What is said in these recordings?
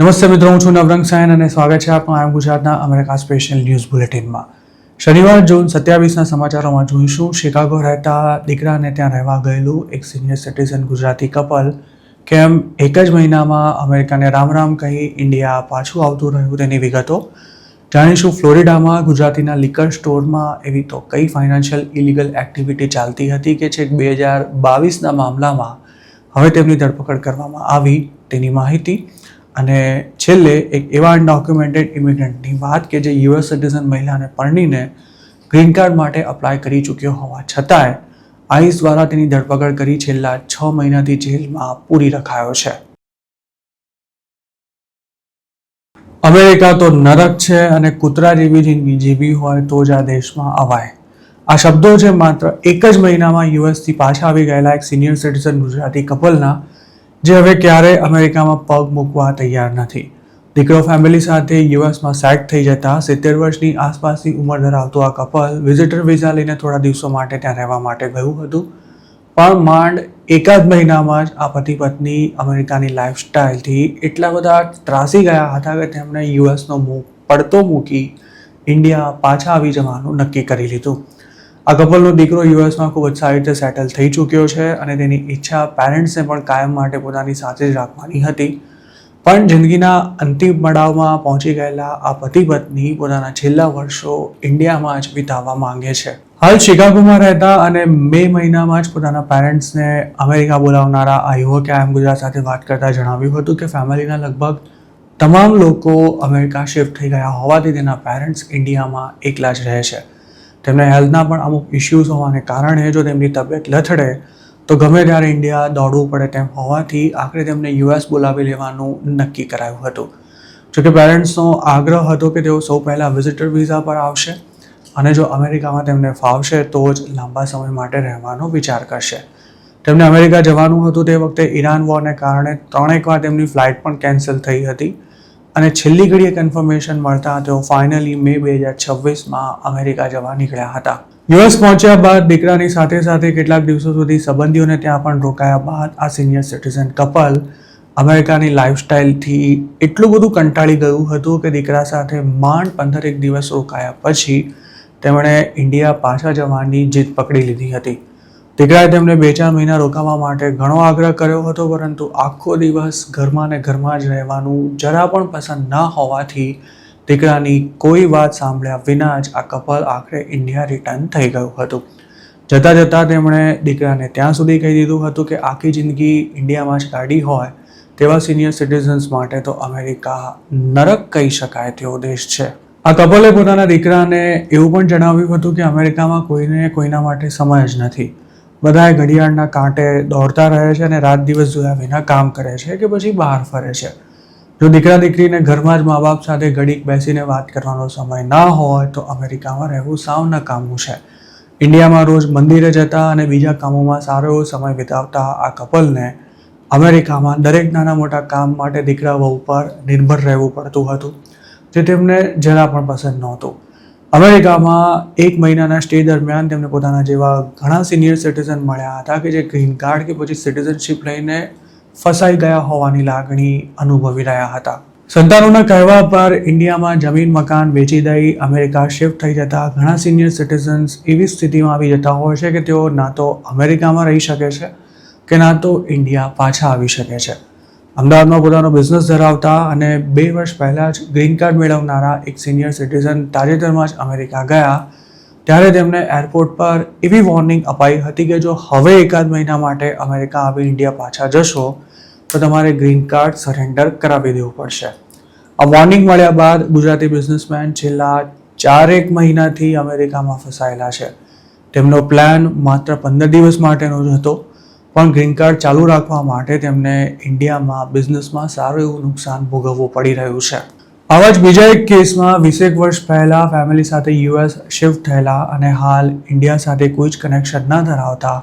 નમસ્તે મિત્રો, હું છું નવરંગ સાયન અને સ્વાગત છે આપનું આમ ગુજરાતના અમેરિકા સ્પેશિયલ ન્યૂઝ બુલેટિનમાં. શનિવાર જૂન 27ના સમાચારોમાં જોઈશું શિકાગો રહેતા દીકરાને ત્યાં રહેવા ગયેલું એક સિનિયર સિટીઝન ગુજરાતી કપલ કેમ એક જ મહિનામાં અમેરિકાને રામ રામ કહી ઇન્ડિયા પાછું આવતું રહ્યું તેની વિગતો જાણીશું. ફ્લોરિડામાં ગુજરાતીના લિકર સ્ટોરમાં એવી તો કઈ ફાઇનાન્શિયલ ઇલીગલ એક્ટિવિટી ચાલતી હતી કે છેક 2022ના મામલામાં હવે તેમની ધરપકડ કરવામાં આવી તેની માહિતી, અને છેલ્લે એક એવા અનડોક્યુમેન્ટેડ ઇમિગ્રન્ટની વાત કે જે યુએસ સિટીઝન મહિલાને પરણીને ગ્રીન કાર્ડ માટે અપ્લાય કરી ચૂક્યો હોવા છતાંય આઈસ દ્વારા તેની ધરપકડ કરી છેલ્લા 6 મહિનાથી જેલમાં પૂરી રખાયો છે. અમેરિકા તો નરક છે અને કૂતરા જેવી જિંદગી જીવી હોય તો જ આ દેશમાં અવાય. આ શબ્દો છે માત્ર એક જ મહિનામાં યુએસથી પાછા આવી ગયેલા એક સિનિયર સિટીઝન ગુજરાતી કપલના, જે હવે ક્યારેય અમેરિકામાં પગ મૂકવા તૈયાર નથી. દીકરો ફેમિલી સાથે યુએસમાં સેટ થઈ જતા 70 વર્ષની આસપાસની ઉંમર ધરાવતું આ કપલ વિઝિટર વિઝા લઈને થોડા દિવસો માટે ત્યાં રહેવા માટે ગયું હતું, પણ માંડ એકાદ મહિનામાં જ આ પતિ પત્ની અમેરિકાની લાઈફસ્ટાઈલથી એટલા બધા ત્રાસી ગયા હતા કે તેમણે યુએસનો મુખ પડતો મૂકી ઇન્ડિયા પાછા આવી જવાનું નક્કી કરી લીધું. આ કપલનો દીકરો યુએસમાં ખૂબ જ સારી રીતે સેટલ થઈ ચૂક્યો છે અને તેની ઈચ્છા પેરેન્ટ્સને પણ કાયમ માટે પોતાની સાથે જ રાખવાની હતી, પણ જિંદગીના અંતિમ પડાવમાં પહોંચી ગયેલા આ પતિ પત્ની પોતાના છેલ્લા વર્ષો ઇન્ડિયામાં જ વિતાવવા માંગે છે. હાલ શિકાગોમાં રહેતા અને મે મહિનામાં જ પોતાના પેરેન્ટ્સને અમેરિકા બોલાવનારા આ યુવકે આમ ગુજરાત સાથે વાત કરતા જણાવ્યું હતું કે ફેમિલીના લગભગ તમામ લોકો અમેરિકા શિફ્ટ થઈ ગયા હોવાથી તેના પેરેન્ટ્સ ઇન્ડિયામાં એકલા જ રહે છે. તેમને હેલ્થના પણ અમુક ઇશ્યુઝ હોવાને કારણે જો તેમની તબિયત લથડે તો ગમે ત્યારે ઇન્ડિયા દોડવું પડે તેમ હોવાથી આખરે તેમને યુએસ બોલાવી લેવાનું નક્કી કરાયું હતું. જોકે પેરેન્ટ્સનો આગ્રહ હતો કે તેઓ સૌ પહેલાં વિઝિટર વિઝા પર આવશે અને જો અમેરિકામાં તેમને ફાવશે તો જ લાંબા સમય માટે રહેવાનો વિચાર કરશે. તેમને અમેરિકા જવાનું હતું તે વખતે ઈરાન વોરને કારણે 3 વાર તેમની ફ્લાઇટ પણ કેન્સલ થઈ હતી અને છેલ્લી ઘડીએ કન્ફર્મેશન મળતા તેઓ ફાઇનલી મે 2026માં અમેરિકા જવા નીકળ્યા હતા. યુએસ પહોંચ્યા બાદ દીકરાની સાથે સાથે કેટલાક દિવસો સુધી સંબંધીઓને ત્યાં પણ રોકાયા બાદ આ સિનિયર સિટીઝન કપલ અમેરિકાની લાઈફસ્ટાઈલથી એટલું બધું કંટાળી ગયું હતું કે દીકરા સાથે માંડ 15 દિવસ રોકાયા પછી તેમણે ઇન્ડિયા પાછા જવાની જીદ પકડી લીધી હતી. દીકરાએ તેમને 2-4 મહિના રોકાવા માટે ઘણો આગ્રહ કર્યો હતો, પરંતુ આખો દિવસ ઘરમાં ને ઘરમાં જ રહેવાનું જરા પણ પસંદ ન હોવાથી દીકરાની કોઈ વાત સાંભળ્યા વિના જ આ કપલ આખરે ઇન્ડિયા રિટર્ન થઈ ગયું હતું. જતાં જતાં તેમણે દીકરાને ત્યાં સુધી કહી દીધું હતું કે આખી જિંદગી ઇન્ડિયામાં જ કાઢી હોય તેવા સિનિયર સિટીઝન્સ માટે તો અમેરિકા નરક કહી શકાય તેવો દેશ છે. આ કપલે પોતાના દીકરાને એવું પણ જણાવ્યું હતું કે અમેરિકામાં કોઈને કોઈના માટે સમય જ નથી. બધાએ ઘડિયાળના કાંટે દોડતા રહે છે અને રાત દિવસ જોયા વિના કામ કરે છે કે પછી બહાર ફરે છે. જો દીકરા દીકરીને ઘરમાં જ મા બાપ સાથે ઘડીક બેસીને વાત કરવાનો સમય ના હોય તો અમેરિકામાં રહેવું સાવ નકામું છે. ઇન્ડિયામાં રોજ મંદિરે જતા અને બીજા કામોમાં સારો એવો સમય વિતાવતા આ કપલને અમેરિકામાં દરેક નાના મોટા કામ માટે દીકરા વહુ પર નિર્ભર રહેવું પડતું હતું, જે તેમને જરા પણ પસંદ નહોતું. અમેરિકામાં 1 મહિનાના સ્ટે દરમિયાન તેમને પોતાના જેવા ઘણા સિનિયર સિટીઝન મળ્યા હતા કે જે ગ્રીન કાર્ડ કે પછી સિટીઝનશીપ લઈને ફસાઈ ગયા હોવાની લાગણી અનુભવી રહ્યા હતા. સંતાનોના કહેવા પર ઇન્ડિયામાં જમીન મકાન વેચી દઈ અમેરિકા શિફ્ટ થઈ જતા ઘણા સિનિયર સિટીઝન્સ એવી સ્થિતિમાં આવી જતા હોય છે કે તેઓ ના તો અમેરિકામાં રહી શકે છે કે ના તો ઇન્ડિયા પાછા આવી શકે છે. અમદાવાદમાં પોતાનો બિઝનેસ ધરાવતા અને 2 વર્ષ પહેલાં જ ગ્રીન કાર્ડ મેળવનારા એક સિનિયર સિટીઝન તાજેતરમાં જ અમેરિકા ગયા ત્યારે તેમને એરપોર્ટ પર એવી વોર્નિંગ અપાઈ હતી કે જો હવે એકાદ મહિના માટે અમેરિકા આવી ઇન્ડિયા પાછા જશો તો તમારે ગ્રીન કાર્ડ સરેન્ડર કરાવી દેવું પડશે. આ વોર્નિંગ મળ્યા બાદ ગુજરાતી બિઝનેસમેન છેલ્લા 4 મહિનાથી અમેરિકામાં ફસાયેલા છે. તેમનો પ્લાન માત્ર 15 દિવસ માટેનો જ હતો, પણ ગ્રીન કાર્ડ ચાલુ રાખવા માટે તેમને ઇન્ડિયામાં બિઝનેસમાં સારું એવું નુકસાન ભોગવવું પડી રહ્યું છે. આવા જ બીજા એક કેસમાં 20 વર્ષ પહેલાં ફેમિલી સાથે યુએસ શિફ્ટ થયેલા અને હાલ ઇન્ડિયા સાથે કોઈ જ કનેક્શન ન ધરાવતા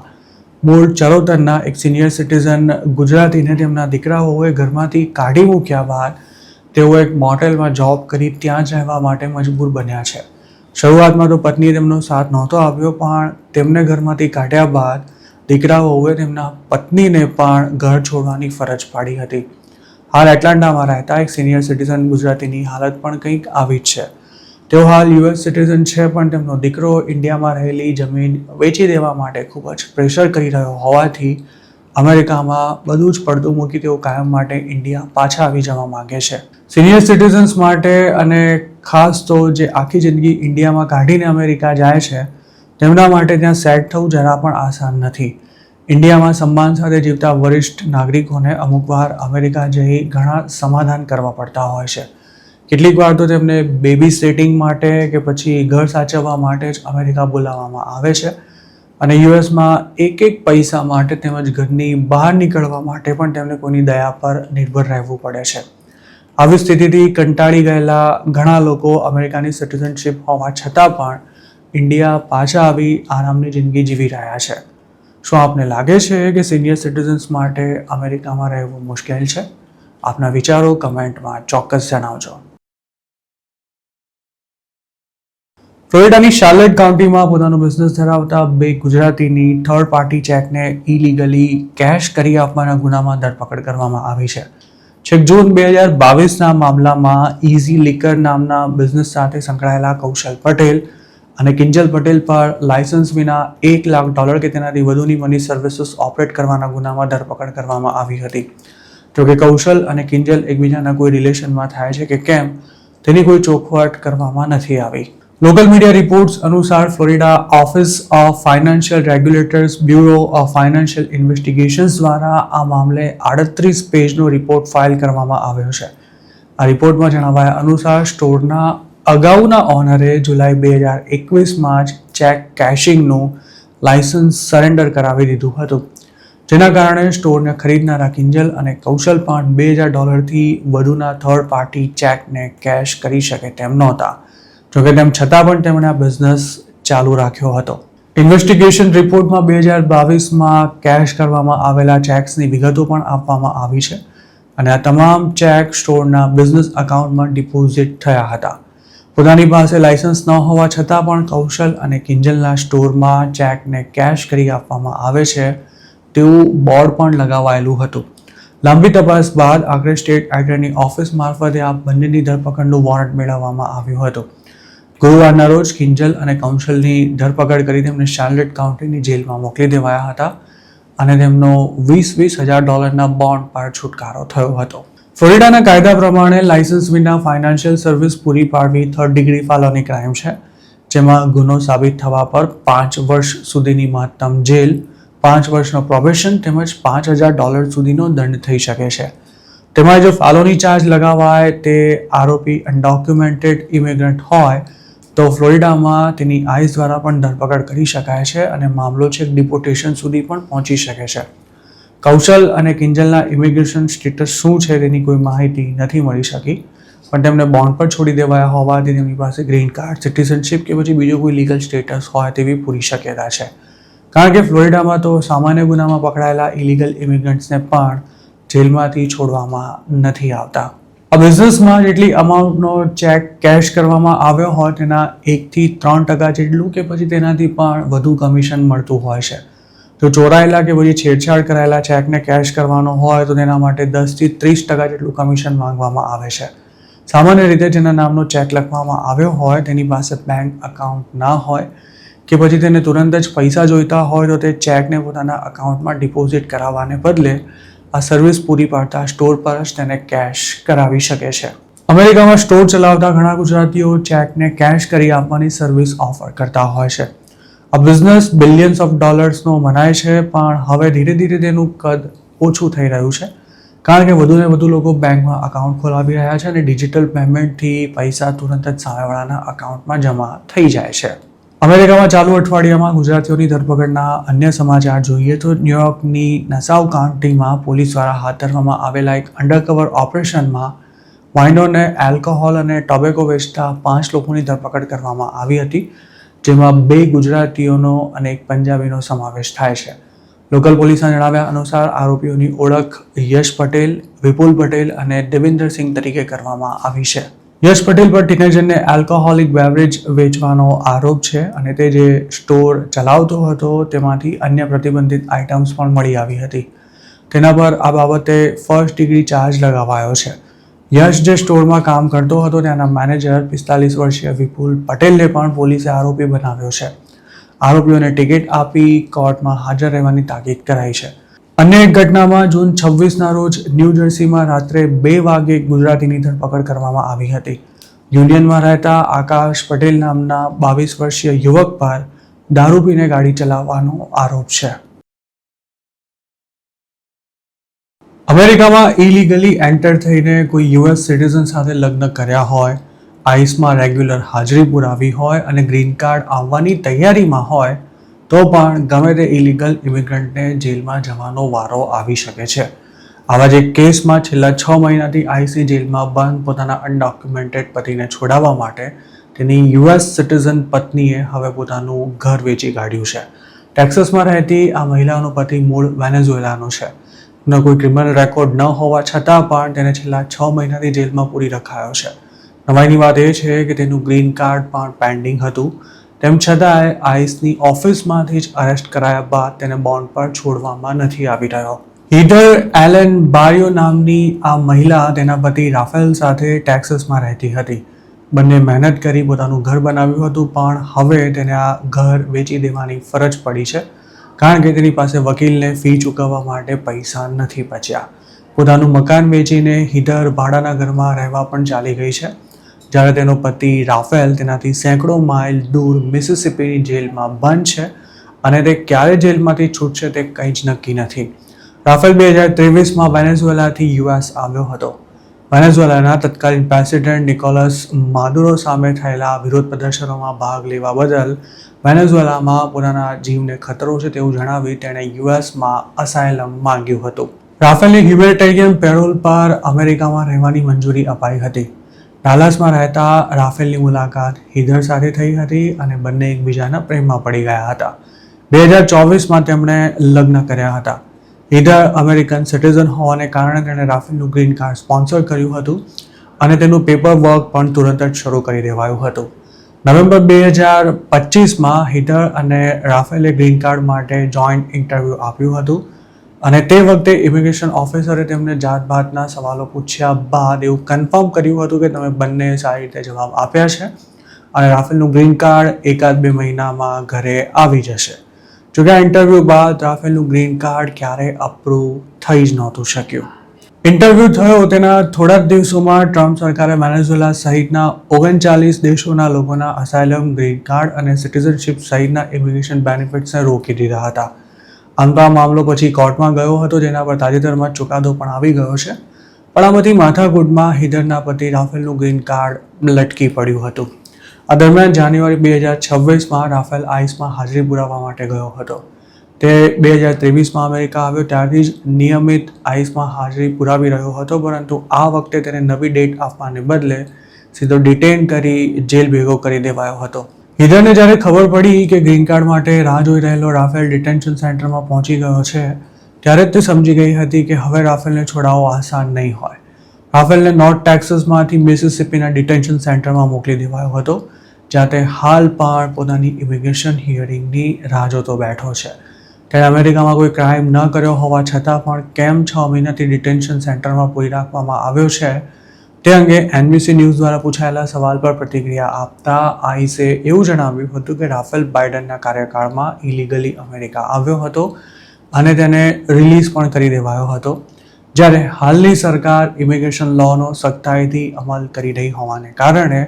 મૂળ ચરોતરના એક સિનિયર સિટીઝન ગુજરાતીને તેમના દીકરાઓએ ઘરમાંથી કાઢી મૂક્યા બાદ તેઓ એક મોટેલમાં જોબ કરી ત્યાં જ રહેવા માટે મજબૂર બન્યા છે. શરૂઆતમાં તો પત્નીએ તેમનો સાથ નહોતો આપ્યો, પણ તેમને ઘરમાંથી કાઢ્યા બાદ દીકરાઓએ તેમના પત્નીને પણ ઘર છોડવાની ફરજ પાડી હતી. હાલ એટલાન્ટામાં રહેતા એક સિનિયર સિટીઝન ગુજરાતીની હાલત પણ કંઈક આવી જ છે. તેઓ હાલ યુએસ સિટીઝન છે, પણ તેમનો દીકરો ઇન્ડિયામાં રહેલી જમીન વેચી દેવા માટે ખૂબ જ પ્રેશર કરી રહ્યો હોવાથી અમેરિકામાં બધું જ પડતું મૂકી તેઓ કાયમ માટે ઇન્ડિયા પાછા આવી જવા માંગે છે. સિનિયર સિટીઝન્સ માટે અને ખાસ તો જે આખી જિંદગી ઇન્ડિયામાં કાઢીને અમેરિકા જાય છે તેમના માટે ત્યાં સેટ થવું જરા પણ આસાન નથી. ઇન્ડિયામાં સન્માન સાથે જીવતા વરિષ્ઠ નાગરિકોને અમુકવાર અમેરિકા જઈ ઘણા સમાધાન કરવા પડતા હોય છે. કેટલીક વાર તો તેમને બેબી સેટિંગ માટે કે પછી ઘર સાચવવા માટે જ અમેરિકા બોલાવવામાં આવે છે અને યુએસમાં એક પૈસા માટે તેમજ ઘરની બહાર નીકળવા માટે પણ તેમને કોઈની દયા પર નિર્ભર રહેવું પડે છે. આવી સ્થિતિથી કંટાળી ગયેલા ઘણા લોકો અમેરિકાની સિટીઝનશિપ હોવા છતાં પણ ઇન્ડિયા પાછા આવી આરામની જિંદગી જીવી રહ્યા છે. શું આપને લાગે છે કે સિનિયર સિટીઝન્સ માટે અમેરિકામાં રહેવું મુશ્કેલ છે? આપના વિચારો કમેન્ટમાં ચોક્કસ જણાવજો. ફ્લોરિડાની શાર્લેટ કાઉન્ટીમાં પોતાનો બિઝનેસ ધરાવતા બે ગુજરાતીની થર્ડ પાર્ટી ચેકને ઇલીગલી કેશ કરી આપવાના ગુનામાં ધરપકડ કરવામાં આવી છે. છેક જૂન 2022ના મામલામાં ઇઝી લિકર નામના બિઝનેસ સાથે સંકળાયેલા કૌશલ પટેલ અને કિંજલ પટેલ પર લાયસન્સ વિના $1 લાખ કે તેનાથી વધુની મની સર્વિસીસ ઓપરેટ કરવાના ગુનામાં ધરપકડ કરવામાં આવી હતી. જોકે કૌશલ અને કિંજલ એકબીજાના કોઈ રિલેશનમાં થાય છે કે કેમ તેની કોઈ ચોખવટ કરવામાં નથી આવી. લોકલ મીડિયા રિપોર્ટ્સ અનુસાર Florida office of financial regulators bureau of financial investigations દ્વારા આ મામલે 38 પેજનો રિપોર્ટ ફાઇલ કરવામાં આવ્યો છે. આ રિપોર્ટમાં જણાવાયા અનુસાર સ્ટોરના અગાઉના ઓનરે જુલાઈ 2021માં જ ચેક કેશિંગનું લાયસન્સ સરેન્ડર કરાવી દીધું હતું, જેના કારણે સ્ટોરને ખરીદનારા કિંજલ અને કૌશલ પણ $2,000થી વધુના થર્ડ પાર્ટી ચેકને કેશ કરી શકે તેમ નહોતા. જોકે તેમ છતાં પણ તેમણે આ બિઝનેસ ચાલુ રાખ્યો હતો. ઇન્વેસ્ટિગેશન રિપોર્ટમાં 2022માં કેશ કરવામાં આવેલા ચેક્સની વિગતો પણ આપવામાં આવી છે અને આ તમામ ચેક સ્ટોરના બિઝનેસ અકાઉન્ટમાં ડિપોઝિટ થયા હતા. પોતાની પાસે લાયસન્સ ન હોવા છતાં પણ કૌશલ અને કિંજલના સ્ટોરમાં ચેકને કેશ કરી આપવામાં આવે છે તેવું બોર્ડ પણ લગાવાયેલું હતું. લાંબી તપાસ બાદ આખરે સ્ટેટ એટર્ની ઓફિસ મારફતે આ બંનેની ધરપકડનું વોરંટ મેળવવામાં આવ્યું હતું. ગુરુવારના રોજ કિંજલ અને કૌશલની ધરપકડ કરી તેમને શાર્લેટ કાઉન્ટીની જેલમાં મોકલી દેવાયા હતા અને તેમનો $20,000 બોન્ડ પર છુટકારો થયો હતો. ફ્લોરિડાના કાયદા પ્રમાણે લાયસન્સ વિના ફાઇનાન્શિયલ સર્વિસ પૂરી પાડવી 3rd ડિગ્રી ફેલોની ક્રાઇમ છે, જેમાં ગુનો સાબિત થવા પર 5 વર્ષ સુધીની મહત્તમ જેલ, 5 વર્ષનો પ્રોબેશન તેમજ $5,000 સુધીનો દંડ થઈ શકે છે. તેમાં જો ફેલોની ચાર્જ લગાવાય તે આરોપી અનડોક્યુમેન્ટેડ ઇમિગ્રન્ટ હોય તો ફ્લોરિડામાં તેની આઈસ દ્વારા પણ ધરપકડ કરી શકાય છે અને મામલો છેક ડિપોર્ટેશન સુધી પણ પહોંચી શકે છે. કૌશલ અને કિંજલના ઇમિગ્રેશન સ્ટેટસ શું છે તેની કોઈ માહિતી નથી મળી શકી, પણ તેમને બોન્ડ પર છોડી દેવાયા હોવાથી તેમની પાસે ગ્રીન કાર્ડ, સિટીઝનશિપ કે પછી બીજું કોઈ લીગલ સ્ટેટસ હોય તેવી પૂરી શક્યતા છે. કારણ કે ફ્લોરિડામાં તો સામાન્ય ગુનામાં પકડાયેલા ઇલીગલ ઇમિગ્રન્ટ્સને પણ જેલમાંથી છોડવામાં નથી આવતા. આ બિઝનેસમાં જેટલી અમાઉન્ટનો ચેક કેશ કરવામાં આવ્યો હોય તેના 1-3% જેટલું કે પછી તેનાથી પણ વધુ કમિશન મળતું હોય છે. જો ચોરાયેલા કે પછી છેડછાડ કરાયેલા ચેકને કેશ કરવાનો હોય તો તેના માટે 10-30% જેટલું કમિશન માંગવામાં આવે છે. સામાન્ય રીતે જેના નામનો ચેક લખવામાં આવ્યો હોય તેની પાસે બેંક અકાઉન્ટ ના હોય કે પછી તેને તુરંત જ પૈસા જોઈતા હોય તો તે ચેકને પોતાના અકાઉન્ટમાં ડિપોઝિટ કરાવવાને બદલે આ સર્વિસ પૂરી પાડતા સ્ટોર પર જ તેને કેશ કરાવી શકે છે. અમેરિકામાં સ્ટોર ચલાવતા ઘણા ગુજરાતીઓ ચેકને કેશ કરી આપવાની સર્વિસ ઓફર કરતા હોય છે. આ બિઝનેસ બિલિયન્સ ઓફ ડોલર્સનો મનાય છે, પણ હવે ધીરે ધીરે તેનું કદ ઓછું થઈ રહ્યું છે કારણ કે વધુને વધુ લોકો બેંકમાં અકાઉન્ટ ખોલાવી રહ્યા છે અને ડિજિટલ પેમેન્ટથી પૈસા તુરંત જ સામેવાળાના અકાઉન્ટમાં જમા થઈ જાય છે. અમેરિકામાં ચાલુ અઠવાડિયામાં ગુજરાતીઓની ધરપકડના અન્ય સમાચાર જોઈએ તો ન્યુયોર્કની નસાઉ કાઉન્ટીમાં પોલીસ દ્વારા હાથ ધરવામાં આવેલા એક અંડરકવર ઓપરેશનમાં વાઇનોને આલ્કોહોલ અને ટોબેકો વેચતા 5 લોકોની ધરપકડ કરવામાં આવી હતી, જેમાં 2 ગુજરાતીઓનો અને 1 પંજાબીનો સમાવેશ થાય છે. લોકલ પોલીસના જણાવ્યા અનુસાર આરોપીઓની ઓળખ યશ પટેલ, વિપુલ પટેલ અને દેવિન્દરસિંહ તરીકે કરવામાં આવી છે. યશ પટેલ પર ટીનેજરને આલ્કોહોલિક બેવરેજ વેચવાનો આરોપ છે અને તે જે સ્ટોર ચલાવતો હતો તેમાંથી અન્ય પ્રતિબંધિત આઇટમ્સ પણ મળી આવી હતી. તેના પર આ બાબતે ફર્સ્ટ ડિગ્રી ચાર્જ લગાવાયો છે. યશ જે સ્ટોરમાં કામ કરતો હતો ત્યાંના મેનેજર 45 વર્ષીય વિપુલ પટેલને પણ પોલીસે આરોપી બનાવ્યો છે. આરોપીઓને ટિકિટ આપી કોર્ટમાં હાજર રહેવાની તાકીદ કરાઈ છે. અન્ય એક ઘટનામાં જૂન 26ના રોજ ન્યૂ જર્સીમાં રાત્રે 2 વાગે ગુજરાતીની ધરપકડ કરવામાં આવી હતી. યુનિયનમાં રહેતા આકાશ પટેલ નામના 22 વર્ષીય યુવક પર દારૂ પીને ગાડી ચલાવવાનો આરોપ છે. અમેરિકામાં ઇલીગલી એન્ટર થઈને કોઈ યુએસ સિટીઝન સાથે લગ્ન કર્યા હોય, આઈસમાં રેગ્યુલર હાજરી પુરાવી હોય અને ગ્રીન કાર્ડ આવવાની તૈયારીમાં હોય તો પણ ગમે તે ઇલીગલ ઇમિગ્રન્ટને જેલમાં જવાનો વારો આવી શકે છે. આવા જ એક કેસમાં છેલ્લા 6 મહિનાથી આઈસી જેલમાં બંધ પોતાના અનડોક્યુમેન્ટેડ પતિને છોડાવવા માટે તેની યુએસ સિટીઝન પત્નીએ હવે પોતાનું ઘર વેચી કાઢ્યું છે. ટેક્સાસમાં રહેતી આ મહિલાનો પતિ મૂળ વેનેઝુએલાનો છે. ન કોઈ ક્રિમિનલ રેકોર્ડ ન હોવા છતાં પણ તેને છેલ્લા 6 મહિનાથી જેલમાં પૂરી રખાયો છે. નવાઈની વાત એ છે કે તેનું ગ્રીન કાર્ડ પણ પેન્ડિંગ હતું. તેમ છતાંય આઈસની ઓફિસમાંથી જ અરેસ્ટ કરાયા બાદ તેને બોન્ડ પર છોડવામાં નથી આવી રહ્યો. હીધર એલેન બારિયો નામની આ મહિલા તેના પતિ રાફેલ સાથે ટેક્સાસમાં રહેતી હતી. બંને મહેનત કરી પોતાનું ઘર બનાવ્યું હતું પણ હવે તેને આ ઘર વેચી દેવાની ફરજ પડી છે કારણ કે તેની પાસે વકીલને ફી ચૂકવવા માટે પૈસા નથી બચ્યા. પોતાનું મકાન વેચીને હીધર ભાડાના ઘરમાં રહેવા પણ ચાલી ગઈ છે. જ્યારે તેનો પતિ રાફેલ તેનાથી સેંકડો માઇલ દૂર મિસિસિપીની જેલમાં બંધ છે અને તે ક્યારે જેલમાંથી છૂટશે તે કંઈ જ નક્કી નથી. રાફેલ 2023માં વેનેઝુએલાથી યુએસ આવ્યો હતો. વેનેઝુએલાના તત્કાલીન પ્રેસિડેન્ટ નિકોલસ માદુરો સામે થયેલા વિરોધ પ્રદર્શનોમાં ભાગ લેવા બદલ વેનેઝુએલામાં પોતાના જીવને ખતરો છે તેવું જણાવી તેણે યુએસમાં અસાયલમ માંગ્યું હતું. રાફેલની હ્યુમેનિટેરિયન પેરોલ પર અમેરિકામાં રહેવાની મંજૂરી અપાઈ હતી. ડાલાસમાં રહેતા રાફેલની મુલાકાત હીધર સાથે થઈ હતી અને બંને એકબીજાના પ્રેમમાં પડી ગયા હતા. 2024માં તેમણે લગ્ન કર્યા હતા. હીધર અમેરિકન સિટીઝન હોવાને કારણે તેણે રાફેલનું ગ્રીન કાર્ડ સ્પોન્સર કર્યું હતું અને તેનું પેપર વર્ક પણ તુરંત જ શરૂ કરી દેવાયું હતું. નવેમ્બર 2025માં હીધર અને રાફેલે ગ્રીન કાર્ડ માટે જોઈન્ટ ઇન્ટરવ્યૂ આપ્યું હતું અને તે વખતે ઇમિગ્રેશન ઓફિસરે તેમને જાતભાતના સવાલો પૂછ્યા બાદ એવું કન્ફર્મ કર્યું હતું કે તમે બંને સારી રીતે જવાબ આપ્યા છે અને રાફેલનું ગ્રીન કાર્ડ 1-2 મહિનામાં ઘરે આવી જશે. જોકે આ ઇન્ટરવ્યૂ બાદ રાફેલનું ગ્રીન કાર્ડ ક્યારેય અપ્રૂવ થઈ જ નહોતું શક્યું. ઇન્ટરવ્યૂ થયો તેના થોડા જ દિવસોમાં ટ્રમ્પ સરકારે વેનેઝુએલા સહિતના 39 દેશોના લોકોના અસાયલમ, ગ્રીન કાર્ડ અને સિટીઝનશિપ સહિતના ઇમિગ્રેશન બેનિફિટ્સને રોકી દીધા હતા. આમ તો આ મામલો પછી કોર્ટમાં ગયો હતો જેના પર તાજેતરમાં ચુકાદો પણ આવી ગયો છે. પણ આ બધી માથાકૂટમાં હીધરના પતિ રાફેલનું ગ્રીન કાર્ડ લટકી પડ્યું હતું. આ દરમિયાન જાન્યુઆરી 2026માં રાફેલ આઈસમાં હાજરી પુરાવવા માટે ગયો હતો. તે 2023માં અમેરિકા આવ્યો ત્યારથી જ નિયમિત આઈસમાં હાજરી પુરાવી રહ્યો હતો પરંતુ આ વખતે તેને નવી ડેટ આપવાને બદલે સીધો ડિટેન કરી જેલ ભેગો કરી દેવાયો હતો. હીધરને જ્યારે ખબર પડી કે ગ્રીન કાર્ડ માટે રાહ જોઈ રહેલો રાફેલ ડિટેન્શન સેન્ટરમાં પહોંચી ગયો છે ત્યારે જ તે સમજી ગઈ હતી કે હવે રાફેલને છોડાવવો આસાન નહીં હોય. રાફેલને નોર્થ ટેક્સાસમાંથી મિસિસિપીના ડિટેન્શન સેન્ટરમાં મોકલી દેવાયો હતો જ્યાં તે હાલ પણ પોતાની ઇમિગ્રેશન હિયરિંગની રાહ જોતો બેઠો છે. તેણે અમેરિકામાં કોઈ ક્રાઇમ ન કર્યો હોવા છતાં પણ કેમ 6 મહિનાથી ડિટેન્શન સેન્ટરમાં પૂરી રાખવામાં આવ્યો છે તે અંગે NBC ન્યૂઝ દ્વારા પૂછાયેલા સવાલ પર પ્રતિક્રિયા આપતા આઈસે એવું જણાવ્યું હતું કે રાફેલ બાઇડનના કાર્યકાળમાં ઇલીગલી અમેરિકા આવ્યો હતો અને તેને રિલીઝ પણ કરી દેવાયો હતો. જ્યારે હાલની સરકાર ઇમિગ્રેશન લોનો સખ્તાઈથી અમલ કરી રહી હોવાને કારણે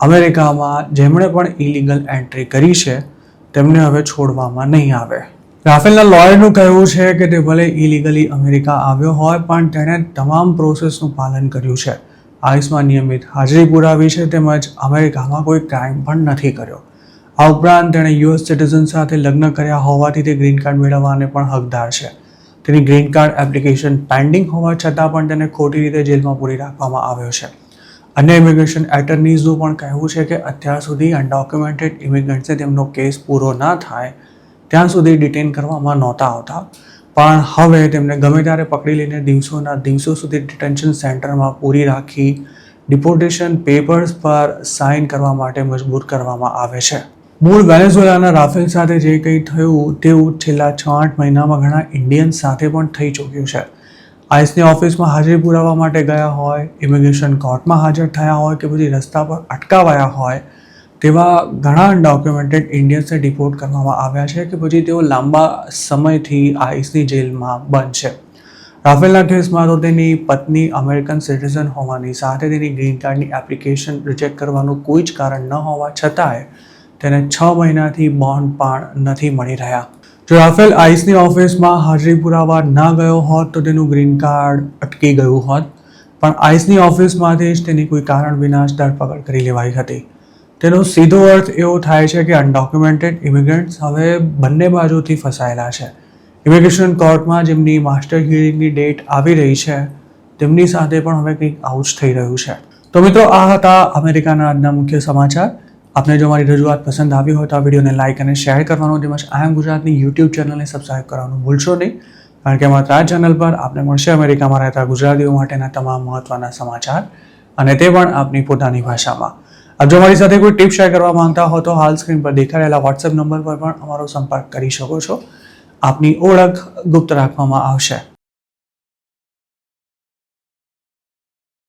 અમેરિકામાં જેમણે પણ ઇલીગલ એન્ટ્રી કરી છે તેમને હવે છોડવામાં નહીં આવે. રાફેલના લોયરનું કહેવું છે કે તે ભલે ઇલીગલી અમેરિકા આવ્યો હોય પણ તેણે તમામ પ્રોસેસનું પાલન કર્યું છે. આઈસમાં નિયમિત હાજરી પુરાવી છે તેમજ અમેરિકામાં કોઈ ક્રાઇમ પણ નથી કર્યો. આ ઉપરાંત તેણે યુએસ સિટીઝન સાથે લગ્ન કર્યા હોવાથી તે ગ્રીન કાર્ડ મેળવવાને પણ હકદાર છે. તેની ગ્રીન કાર્ડ એપ્લિકેશન પેન્ડિંગ હોવા છતાં પણ તેને ખોટી રીતે જેલમાં પૂરી રાખવામાં આવ્યો છે. અન્ય ઇમિગ્રેશન એટર્નીઝનું પણ કહેવું છે કે અત્યાર સુધી અનડોક્યુમેન્ટેડ ઇમિગ્રન્ટ્સને તેમનો કેસ પૂરો ન થાય ત્યાં સુધી ડિટેન કરવામાં નહોતા આવતા પણ હવે તેમને ગમે ત્યારે પકડી લઈને દિવસોના દિવસો સુધી ડિટેન્શન સેન્ટરમાં પૂરી રાખી ડિપોર્ટેશન પેપર્સ પર સાઇન કરવા માટે મજબૂર કરવામાં આવે છે. મૂળ વેનેઝુએલાના રાફેલ સાથે જે કંઈ થયું તેવું છેલ્લા 6-8 મહિનામાં ઘણા ઇન્ડિયન્સ સાથે પણ થઈ ચૂક્યું છે. આઈસની ઓફિસમાં હાજરી પુરાવા માટે ગયા હોય, ઇમિગ્રેશન કોર્ટમાં હાજર થયા હોય કે પછી રસ્તા પર અટકાવાયા હોય, તેવા ઘણા અનડોક્યુમેન્ટેડ ઇન્ડિયન્સને ડિપોર્ટ કરવામાં આવ્યા છે કે પછી તેઓ લાંબા સમયથી આઈસની જેલમાં બંધ છે. રાફેલના કેસમાં તો તેની પત્ની અમેરિકન સિટીઝન હોવાની સાથે તેની ગ્રીન કાર્ડની એપ્લિકેશન રિજેક્ટ કરવાનું કોઈ જ કારણ ન હોવા છતાંય તેને 6 મહિનાથી બોન્ડ પણ નથી મળી રહ્યા. જો રાફેલ આઈસની ઓફિસમાં હાજરી પુરાવા ના ગયો હોત તો તેનું ગ્રીન કાર્ડ અટકી ગયું હોત, પણ આઈસની ઓફિસમાંથી જ તેની કોઈ કારણ વિના જ ધરપકડ કરી લેવાઈ હતી. તેનો સીધો અર્થ એવો થાય છે કે અનડોક્યુમેન્ટેડ ઇમિગ્રન્ટ્સ હવે બંને બાજુથી ફસાયેલા છે. ઇમિગ્રેશન કોર્ટમાં જેમની માસ્ટર હિયરિંગની ડેટ આવી રહી છે તેમની સાથે પણ હવે કંઈક આવું જ થઈ રહ્યું છે. તો મિત્રો, આ હતા અમેરિકાના આજના મુખ્ય સમાચાર. આપને જો મારી રજૂઆત પસંદ આવી હોય તો આ વિડીયોને લાઇક અને શેર કરવાનું તેમજ આઈ એમ ગુજરાતની યુટ્યુબ ચેનલને સબસ્ક્રાઇબ કરવાનું ભૂલશો નહીં, કારણ કે માત્ર આ ચેનલ પર આપને મળશે અમેરિકામાં રહેતા ગુજરાતીઓ માટેના તમામ મહત્ત્વના સમાચાર, અને તે પણ આપની પોતાની ભાષામાં. આપ જો મારી સાથે કોઈ ટિપ શેર કરવા માંગતા હો તો હાલ સ્ક્રીન પર દેખાઈ રહેલા વોટ્સએપ નંબર પર પણ અમારો સંપર્ક કરી શકો છો. આપની ઓળખ ગુપ્ત રાખવામાં આવશે.